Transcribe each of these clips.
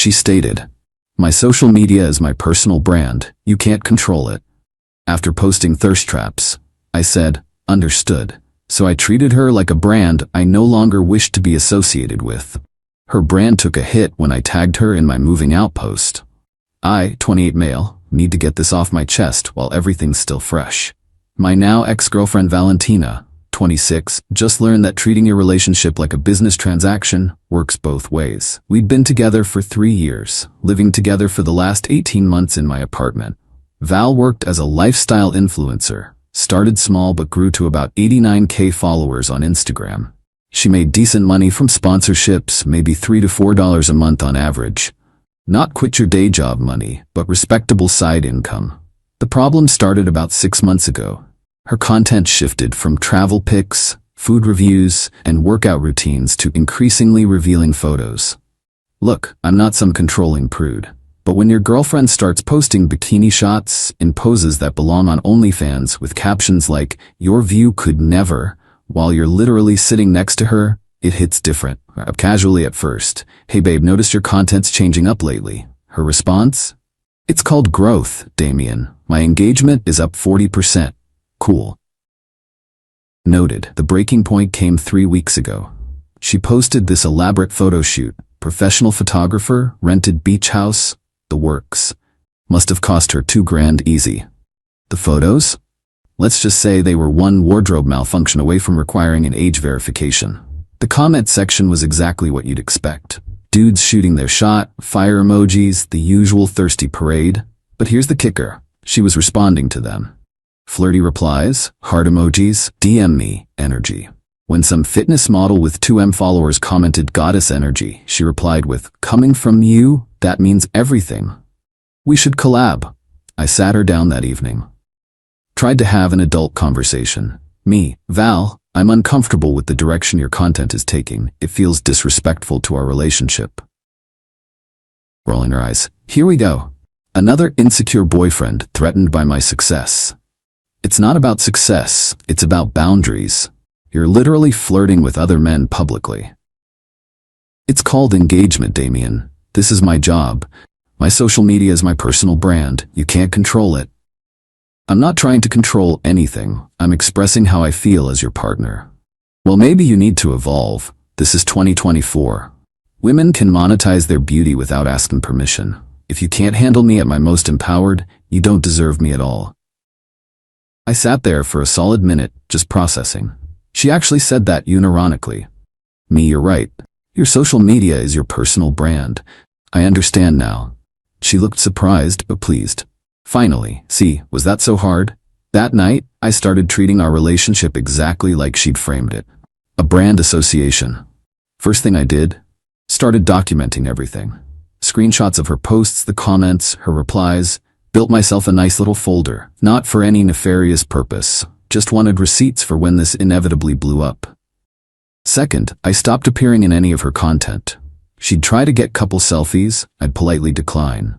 She stated, "My social media is my personal brand. You can't control it." After posting thirst traps, I said, "Understood." So I treated her like a brand I no longer wished to be associated with. Her brand took a hit when I tagged her in my moving out post. I, 28 male, need to get this off my chest while everything's still fresh. My now ex-girlfriend Valentina, 26, just learned that treating your relationship like a business transaction works both ways. We'd been together for 3 years, living together for the last 18 months in my apartment. Val worked as a lifestyle influencer, started small but grew to about 89K followers on Instagram. She made decent money from sponsorships, maybe $3 to $4 a month on average. Not quit your day job money, but respectable side income. The problem started about 6 months ago. Her content shifted from travel pics, food reviews, and workout routines to increasingly revealing photos. Look, I'm not some controlling prude, but when your girlfriend starts posting bikini shots in poses that belong on OnlyFans with captions like, "Your view could never," while you're literally sitting next to her, it hits different. Casually at first, "Hey babe, noticed your content's changing up lately." Her response? "It's called growth, Damien. My engagement is up 40%. Cool." Noted. The breaking point came 3 weeks ago. She posted this elaborate photo shoot, professional photographer, rented beach house, the works. Must have cost her $2,000 easy. The photos? Let's just say they were one wardrobe malfunction away from requiring an age verification. The comment section was exactly what you'd expect. Dudes shooting their shot, fire emojis, the usual thirsty parade. But here's the kicker. She was responding to them. Flirty replies, heart emojis, DM me, energy. When some fitness model with 2M followers commented goddess energy, she replied with, "Coming from you, that means everything. We should collab." I sat her down that evening. Tried to have an adult conversation. Me, Val, I'm uncomfortable with the direction your content is taking. It feels disrespectful to our relationship. Rolling her eyes. Here we go. Another insecure boyfriend threatened by my success. It's not about success, it's about boundaries. You're literally flirting with other men publicly. It's called engagement, Damien. This is my job. My social media is my personal brand. You can't control it. I'm not trying to control anything. I'm expressing how I feel as your partner. Well, maybe you need to evolve. This is 2024. Women can monetize their beauty without asking permission. If you can't handle me at my most empowered, you don't deserve me at all. I sat there for a solid minute, just processing. She actually said that unironically. Me, you're right. Your social media is your personal brand. I understand now. She looked surprised but pleased. Finally, see, was that so hard? That night, I started treating our relationship exactly like she'd framed it. A brand association. First thing I did, started documenting everything. Screenshots of her posts, the comments, her replies. Built myself a nice little folder, not for any nefarious purpose, just wanted receipts for when this inevitably blew up. Second, I stopped appearing in any of her content. She'd try to get couple selfies, I'd politely decline.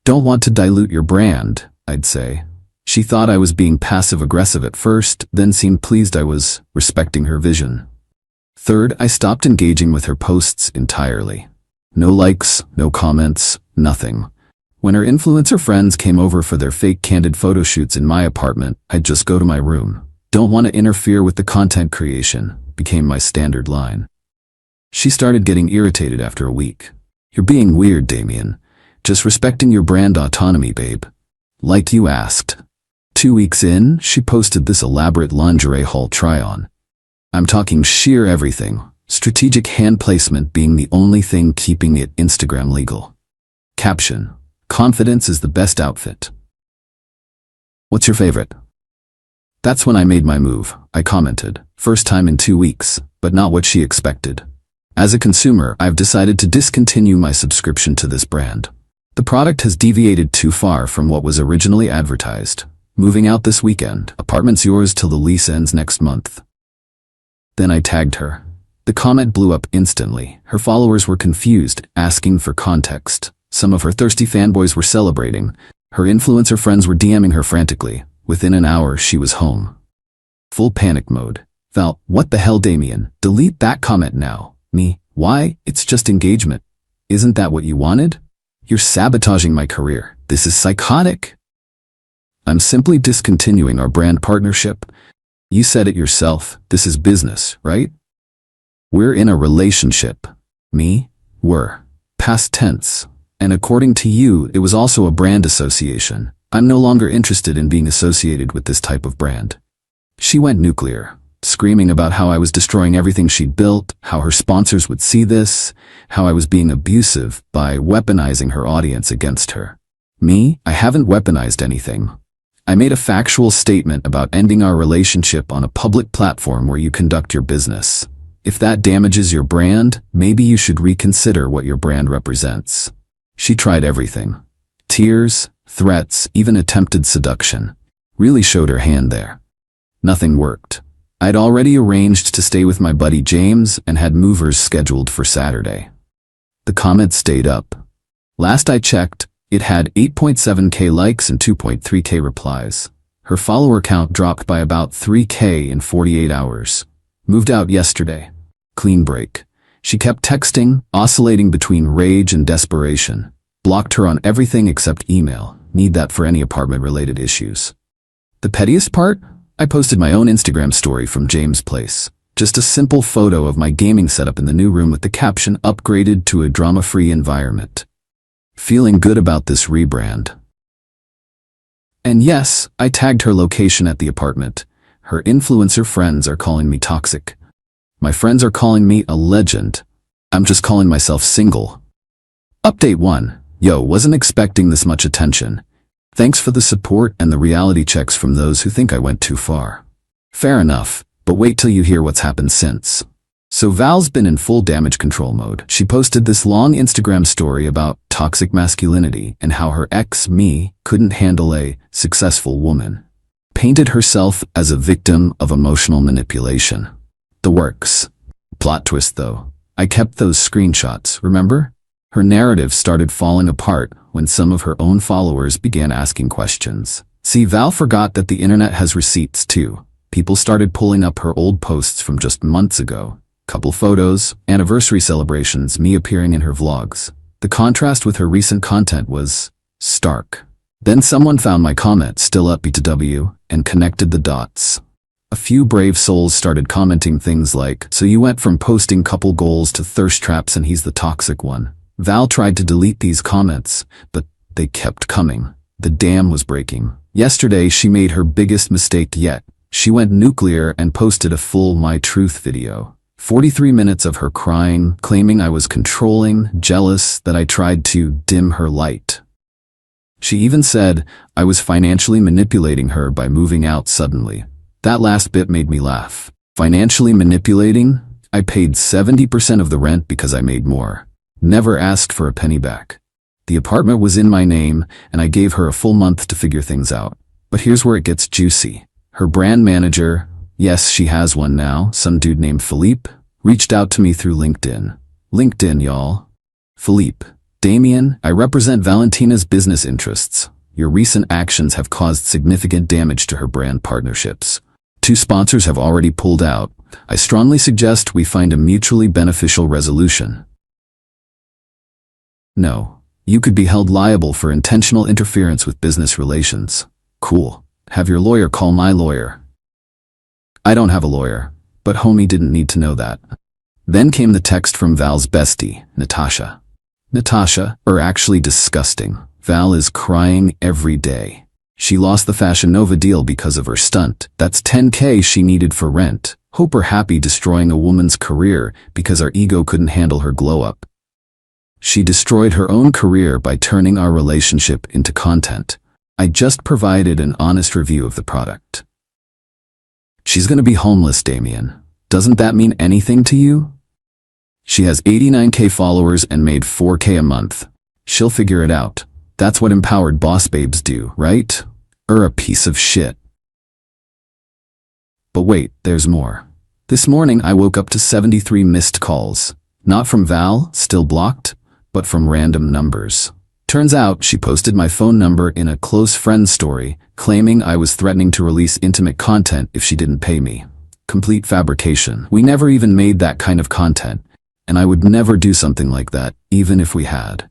Don't want to dilute your brand, I'd say. She thought I was being passive-aggressive at first, then seemed pleased I was respecting her vision. Third, I stopped engaging with her posts entirely. No likes, no comments, nothing. When her influencer friends came over for their fake candid photo shoots in my apartment, I'd just go to my room. Don't want to interfere with the content creation, became my standard line. She started getting irritated after a week. You're being weird, Damien. Just respecting your brand autonomy, babe. Like you asked. 2 weeks in, she posted this elaborate lingerie haul try-on. I'm talking sheer everything, strategic hand placement being the only thing keeping it Instagram legal. Caption: confidence is the best outfit. What's your favorite? That's when I made my move, I commented. First time in 2 weeks, but not what she expected. As a consumer, I've decided to discontinue my subscription to this brand. The product has deviated too far from what was originally advertised. Moving out this weekend, apartment's yours till the lease ends next month. Then I tagged her. The comment blew up instantly. Her followers were confused, asking for context. Some of her thirsty fanboys were celebrating. Her influencer friends were DMing her frantically. Within an hour, she was home. Full panic mode. Val, what the hell, Damien? Delete that comment now. Me, why? It's just engagement. Isn't that what you wanted? You're sabotaging my career. This is psychotic. I'm simply discontinuing our brand partnership. You said it yourself. This is business, right? We're in a relationship. Me? We're. Past tense. And according to you, it was also a brand association. I'm no longer interested in being associated with this type of brand. She went nuclear, screaming about how I was destroying everything she'd built, how her sponsors would see this, how I was being abusive by weaponizing her audience against her. Me? I haven't weaponized anything. I made a factual statement about ending our relationship on a public platform where you conduct your business. If that damages your brand, maybe you should reconsider what your brand represents. She tried everything. Tears, threats, even attempted seduction. Really showed her hand there. Nothing worked. I'd already arranged to stay with my buddy James and had movers scheduled for Saturday. The comment stayed up. Last I checked, it had 8.7K likes and 2.3K replies. Her follower count dropped by about 3K in 48 hours. Moved out yesterday. Clean break. She kept texting, oscillating between rage and desperation. Blocked her on everything except email. Need that for any apartment-related issues. The pettiest part? I posted my own Instagram story from James' place. Just a simple photo of my gaming setup in the new room with the caption upgraded to a drama-free environment. Feeling good about this rebrand. And yes, I tagged her location at the apartment. Her influencer friends are calling me toxic. My friends are calling me a legend. I'm just calling myself single. Update 1. Yo, wasn't expecting this much attention. Thanks for the support and the reality checks from those who think I went too far. Fair enough, but wait till you hear what's happened since. So Val's been in full damage control mode. She posted this long Instagram story about toxic masculinity and how her ex, me, couldn't handle a successful woman. Painted herself as a victim of emotional manipulation. The works. Plot twist though. I kept those screenshots, remember? Her narrative started falling apart when some of her own followers began asking questions. See, Val forgot that the internet has receipts too. People started pulling up her old posts from just months ago. Couple photos, anniversary celebrations, me appearing in her vlogs. The contrast with her recent content was stark. Then someone found my comment, still up BTW, and connected the dots. A few brave souls started commenting things like, so you went from posting couple goals to thirst traps and he's the toxic one. Val tried to delete these comments, but they kept coming. The dam was breaking. Yesterday she made her biggest mistake yet. She went nuclear and posted a full My Truth video. 43 minutes of her crying, claiming I was controlling, jealous, that I tried to dim her light. She even said I was financially manipulating her by moving out suddenly. That last bit made me laugh. Financially manipulating? I paid 70% of the rent because I made more. Never asked for a penny back. The apartment was in my name, and I gave her a full month to figure things out. But here's where it gets juicy. Her brand manager, yes, she has one now, some dude named Philippe, reached out to me through LinkedIn. LinkedIn, y'all. Philippe. Damien, I represent Valentina's business interests. Your recent actions have caused significant damage to her brand partnerships. 2 sponsors have already pulled out. I strongly suggest we find a mutually beneficial resolution. No. You could be held liable for intentional interference with business relations. Cool. Have your lawyer call my lawyer. I don't have a lawyer, but homie didn't need to know that. Then came the text from Val's bestie, Natasha. Natasha, actually disgusting. Val is crying every day. She lost the Fashion Nova deal because of her stunt. That's $10K she needed for rent. Hope her happy destroying a woman's career because our ego couldn't handle her glow up. She destroyed her own career by turning our relationship into content. I just provided an honest review of the product. She's gonna be homeless, Damien. Doesn't that mean anything to you? She has 89K followers and made 4K a month. She'll figure it out. That's what empowered boss babes do, right? A piece of shit. But wait, there's more. This morning I woke up to 73 missed calls. Not from Val, still blocked, but from random numbers. Turns out she posted my phone number in a close friend story, claiming I was threatening to release intimate content if she didn't pay me. Complete fabrication. We never even made that kind of content. and I would never do something like that, even if we had.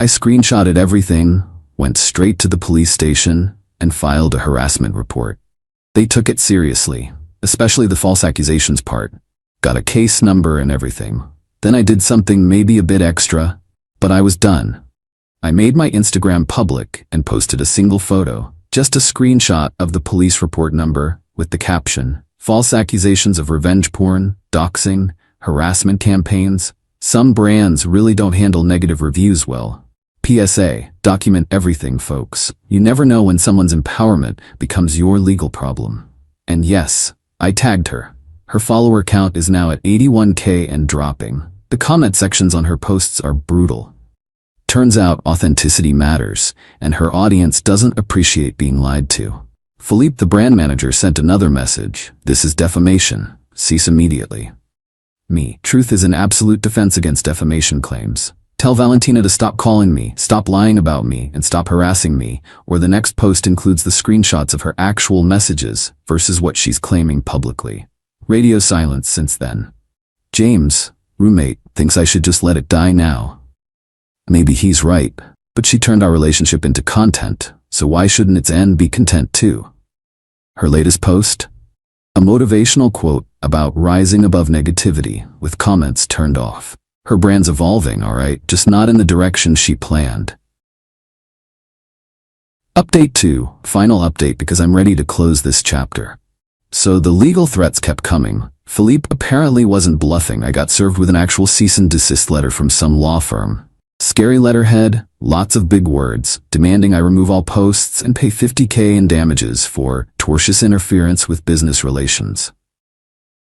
I screenshotted everything, went straight to the police station, and filed a harassment report. They took it seriously, especially the false accusations part. Got a case number and everything. Then I did something maybe a bit extra, but I was done. I made my Instagram public and posted a single photo, just a screenshot of the police report number, with the caption, "False accusations of revenge porn, doxing, harassment campaigns. Some brands really don't handle negative reviews well. PSA, document everything, folks. You never know when someone's empowerment becomes your legal problem." And yes, I tagged her. Her follower count is now at 81K and dropping. The comment sections on her posts are brutal. Turns out authenticity matters, and her audience doesn't appreciate being lied to. Philippe, the brand manager, sent another message. "This is defamation. Cease immediately." Me. Truth is an absolute defense against defamation claims. Tell Valentina to stop calling me, stop lying about me, and stop harassing me, or the next post includes the screenshots of her actual messages versus what she's claiming publicly. Radio silence since then. James, roommate, thinks I should just let it die now. Maybe he's right, but she turned our relationship into content, so why shouldn't its end be content too? Her latest post? A motivational quote about rising above negativity, with comments turned off. Her brand's evolving, alright, just not in the direction she planned. Update 2, final update because I'm ready to close this chapter. So the legal threats kept coming. Philippe apparently wasn't bluffing. I got served with an actual cease and desist letter from some law firm. Scary letterhead, lots of big words, demanding I remove all posts and pay $50K in damages for tortious interference with business relations.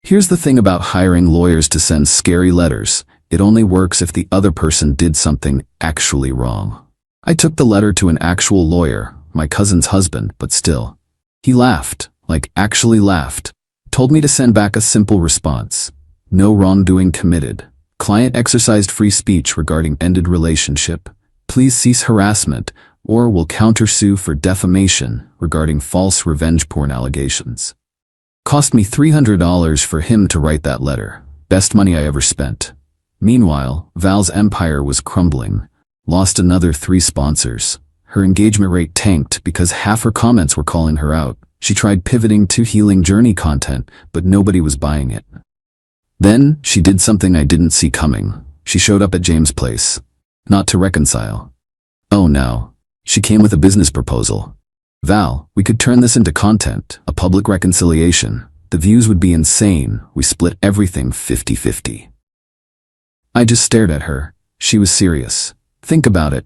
Here's the thing about hiring lawyers to send scary letters. It only works if the other person did something actually wrong. I took the letter to an actual lawyer, my cousin's husband, but still. He laughed, like actually laughed. Told me to send back a simple response. No wrongdoing committed. Client exercised free speech regarding ended relationship. Please cease harassment, or will countersue for defamation regarding false revenge porn allegations. Cost me $300 for him to write that letter. Best money I ever spent. Meanwhile, Val's empire was crumbling. Lost another 3 sponsors. Her engagement rate tanked because half her comments were calling her out. She tried pivoting to healing journey content, but nobody was buying it. Then, she did something I didn't see coming. She showed up at James' place. Not to reconcile. Oh no. She came with a business proposal. "Val, we could turn this into content, a public reconciliation. The views would be insane. We split everything 50-50. I just stared at her. She was serious. Think about it.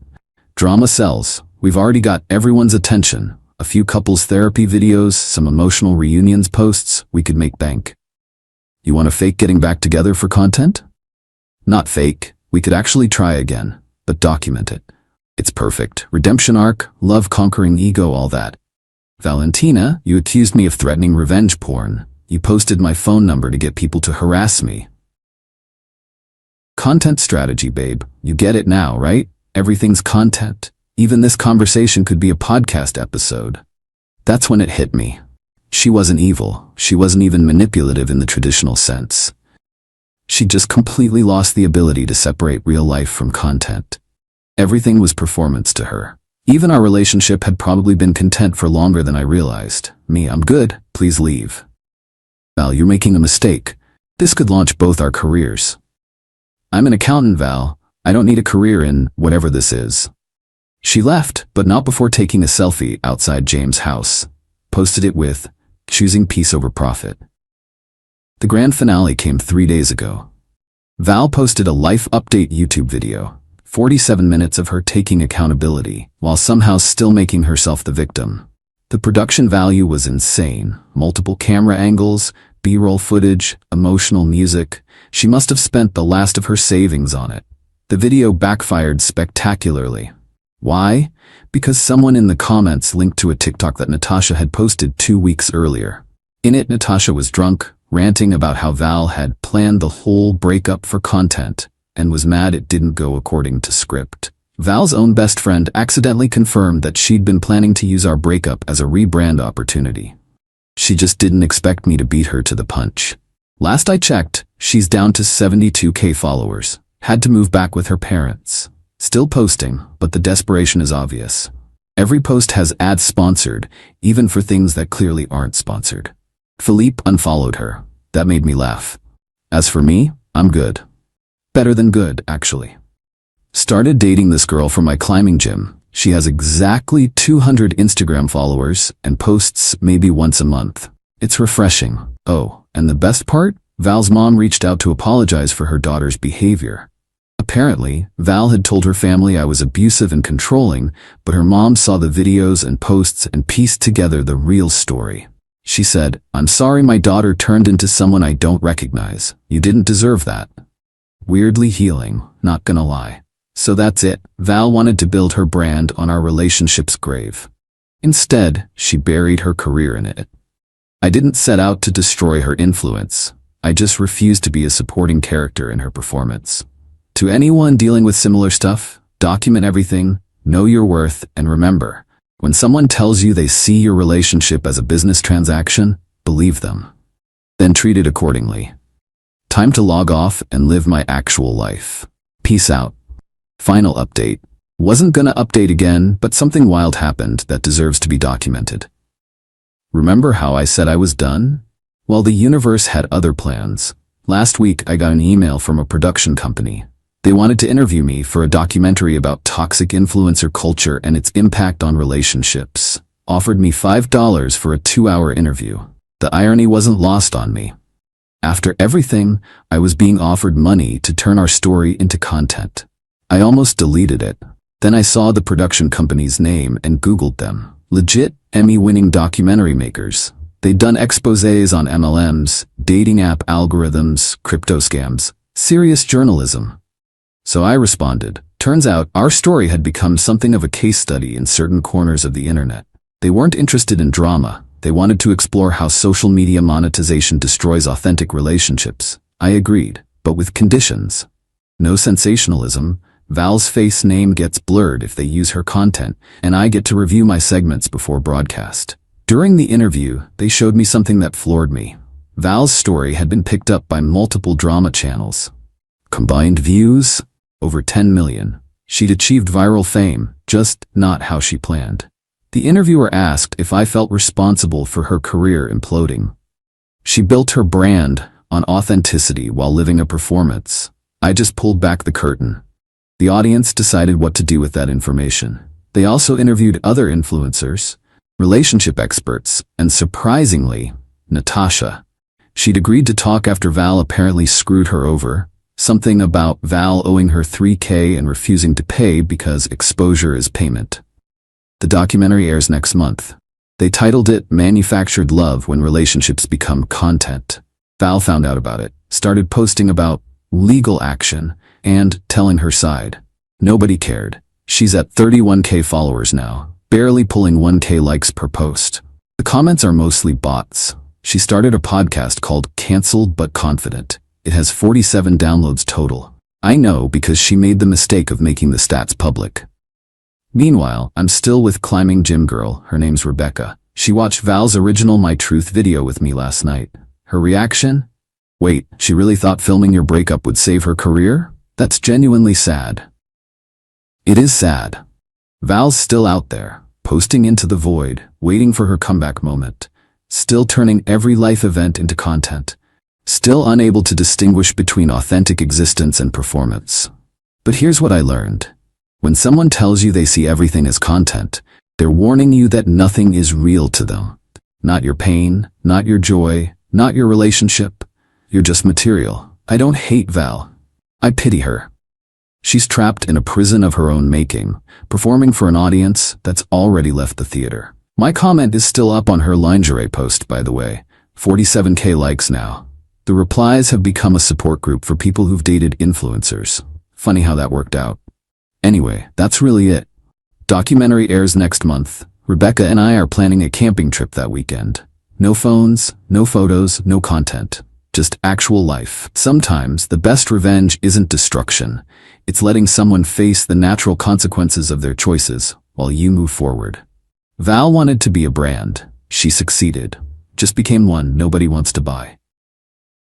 Drama sells. We've already got everyone's attention. A few couples therapy videos, some emotional reunions posts, we could make bank. You want to fake getting back together for content? Not fake. We could actually try again, but document it. It's perfect. Redemption arc, love conquering ego, all that. Valentina, you accused me of threatening revenge porn. You posted my phone number to get people to harass me. Content strategy, babe. You get it now, right? Everything's content. Even this conversation could be a podcast episode. That's when it hit me. She wasn't evil. She wasn't even manipulative in the traditional sense. She just completely lost the ability to separate real life from content. Everything was performance to her. Even our relationship had probably been content for longer than I realized. Me, I'm good. Please leave. Val, you're making a mistake. This could launch both our careers. I'm an accountant, Val. I don't need a career in whatever this is. She left, but not before taking a selfie outside James' house. Posted it with, "Choosing peace over profit." The grand finale came 3 days ago. Val posted a life update YouTube video, 47 minutes of her taking accountability, while somehow still making herself the victim. The production value was insane. Multiple camera angles, B-roll footage, emotional music. She must have spent the last of her savings on it. The video backfired spectacularly. Why? Because someone in the comments linked to a TikTok that Natasha had posted 2 weeks earlier. In it, Natasha was drunk, ranting about how Val had planned the whole breakup for content, and was mad it didn't go according to script. Val's own best friend accidentally confirmed that she'd been planning to use our breakup as a rebrand opportunity. She just didn't expect me to beat her to the punch. Last I checked, she's down to 72K followers. Had to move back with her parents. Still posting, but the desperation is obvious. Every post has ads sponsored, even for things that clearly aren't sponsored. Philippe unfollowed her. That made me laugh. As for me, I'm good. Better than good, actually. Started dating this girl from my climbing gym. She has exactly 200 Instagram followers and posts maybe once a month. It's refreshing. Oh, and the best part? Val's mom reached out to apologize for her daughter's behavior. Apparently, Val had told her family I was abusive and controlling, but her mom saw the videos and posts and pieced together the real story. She said, "I'm sorry my daughter turned into someone I don't recognize. You didn't deserve that." Weirdly healing, not gonna lie. So that's it. Val wanted to build her brand on our relationship's grave. Instead, she buried her career in it. I didn't set out to destroy her influence. I just refused to be a supporting character in her performance. To anyone dealing with similar stuff, document everything, know your worth, and remember, when someone tells you they see your relationship as a business transaction, believe them. Then treat it accordingly. Time to log off and live my actual life. Peace out. Final update. Wasn't gonna update again, but something wild happened that deserves to be documented. Remember how I said I was done? Well, the universe had other plans. Last week, I got an email from a production company. They wanted to interview me for a documentary about toxic influencer culture and its impact on relationships. Offered me $5 for a 2-hour interview. The irony wasn't lost on me. After everything, I was being offered money to turn our story into content. I almost deleted it. Then I saw the production company's name and Googled them. Legit, Emmy-winning documentary makers. They'd done exposés on MLMs, dating app algorithms, crypto scams, serious journalism. So I responded. Turns out, our story had become something of a case study in certain corners of the internet. They weren't interested in drama. They wanted to explore how social media monetization destroys authentic relationships. I agreed, but with conditions. No sensationalism. Val's face name gets blurred if they use her content, and I get to review my segments before broadcast. During the interview, they showed me something that floored me. Val's story had been picked up by multiple drama channels. Combined views? Over 10 million. She'd achieved viral fame, just not how she planned. The interviewer asked if I felt responsible for her career imploding. She built her brand on authenticity while living a performance. I just pulled back the curtain. The audience decided what to do with that information. They also interviewed other influencers, relationship experts, and surprisingly, Natasha. She'd agreed to talk after Val apparently screwed her over. Something about Val owing her $3K and refusing to pay because exposure is payment. The documentary airs next month. They titled it Manufactured Love When Relationships Become Content. Val found out about it, started posting about legal action, and telling her side. Nobody cared. She's at 31K followers now, barely pulling 1K likes per post. The comments are mostly bots. She started a podcast called Cancelled But Confident. It has 47 downloads total. I know because she made the mistake of making the stats public. Meanwhile, I'm still with climbing gym girl. Her name's Rebecca. She watched Val's original My Truth video with me last night. Her reaction? Wait, she really thought filming your breakup would save her career? That's genuinely sad. It is sad. Val's still out there, posting into the void, waiting for her comeback moment. Still turning every life event into content. Still unable to distinguish between authentic existence and performance. But here's what I learned. When someone tells you they see everything as content, they're warning you that nothing is real to them. Not your pain, not your joy, not your relationship. You're just material. I don't hate Val. I pity her. She's trapped in a prison of her own making, performing for an audience that's already left the theater. My comment is still up on her lingerie post, by the way. 47K likes now. The replies have become a support group for people who've dated influencers. Funny how that worked out. Anyway, that's really it. Documentary airs next month. Rebecca and I are planning a camping trip that weekend. No phones, no photos, no content. Just actual life. Sometimes the best revenge isn't destruction. It's letting someone face the natural consequences of their choices while you move forward. Val wanted to be a brand. She succeeded. Just became one nobody wants to buy.